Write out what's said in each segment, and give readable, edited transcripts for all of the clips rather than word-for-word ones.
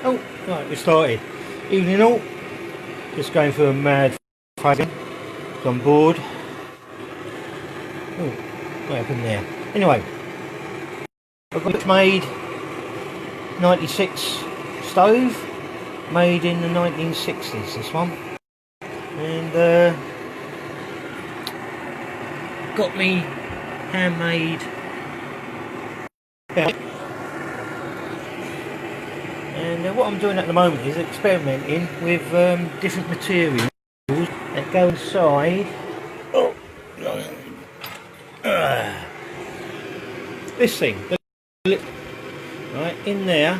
Oh, right, we started. Evening all. Just going through a mad phase. On board. Oh, what happened there? Anyway, I've got a made 96 stove, made in the 1960s. This one, and got me handmade belt. And what I'm doing at the moment is experimenting with different materials that go inside. Oh, this thing, right in there.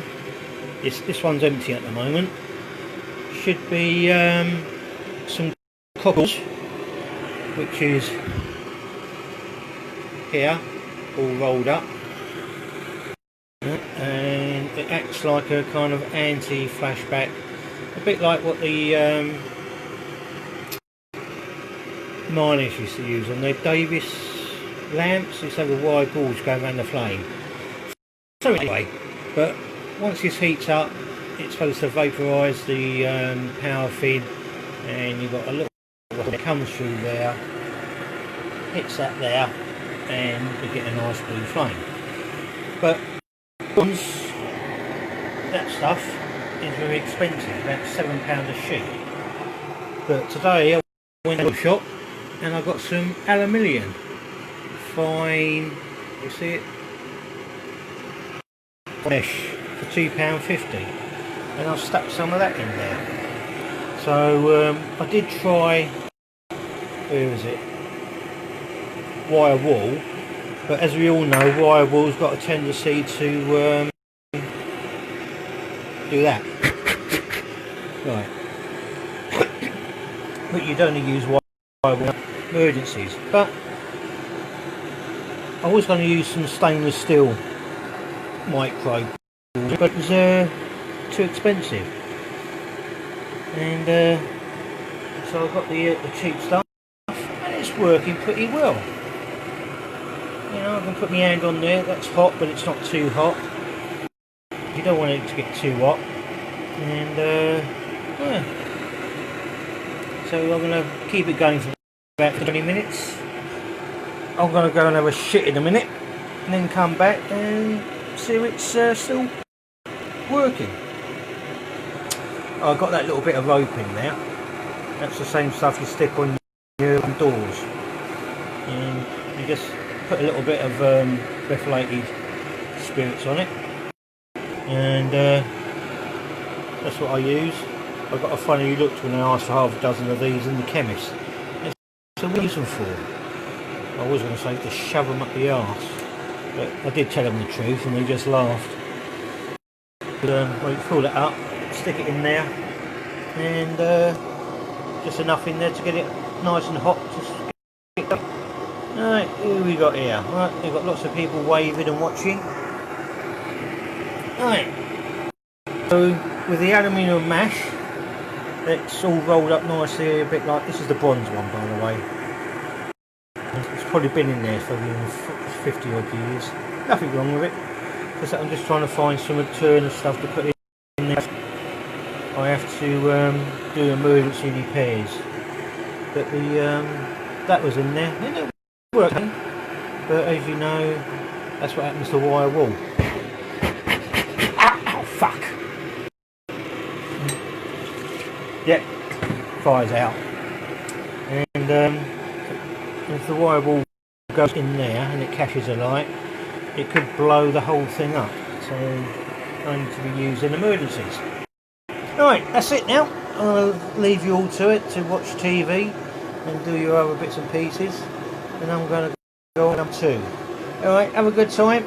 This one's empty at the moment. Should be some cockles, which is here, all rolled up. And it acts like a kind of anti-flashback, a bit like what the miners used to use on their Davis lamps. It's have a wide gauge going around the flame. So anyway, but once this heats up, it's supposed to vaporise the paraffin, and you've got a little that comes through there, hits that there, and you get a nice blue flame. But that stuff is very expensive, about £7 a sheet. But today I went to the shop and I got some aliminun, fine, you see it, mesh for £2.50, and I've stuck some of that in there. So I did try, where is it, wire wool. But as we all know, wire wool's got a tendency to do that. Right. But you'd only use wire wool in emergencies. But I was going to use some stainless steel micro, but it was too expensive. And so I got the cheap stuff, and it's working pretty well. You know, I can put my hand on there, that's hot, but it's not too hot. You don't want it to get too hot. And yeah. So I'm going to keep it going for about 20 minutes. I'm going to go and have a shit in a minute, and then come back and see if it's still working. I've got that little bit of rope in there. That's the same stuff you stick on your doors. And you just put a little bit of methylated spirits on it, and that's what I use. I got a funny look when I asked for half a dozen of these in the chemist. So what do you use them for? I was going to say to shove them up the arse, but I did tell them the truth and they just laughed. But well, you fill it up, stick it in there, and just enough in there to get it nice and hot. Just get it up. Right, who we got here? Right, we've got lots of people waving and watching. Right, so with the aliminun mash, it's all rolled up nicely, a bit like, this is the bronze one by the way. It's probably been in there for 50 odd years. Nothing wrong with it. Just I'm just trying to find some return stuff to put in there. I have to do emergency repairs. But the that was in there. And it working, but as you know, that's what happens to wire wool. Oh fuck! Yep, fire's out. And if the wire wool goes in there and it catches a light, it could blow the whole thing up. So only to be used in emergencies. Alright, that's it now. I'll leave you all to it to watch TV and do your other bits and pieces. And I'm going to go on too. Alright, have a good time,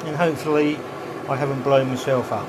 and hopefully I haven't blown myself up.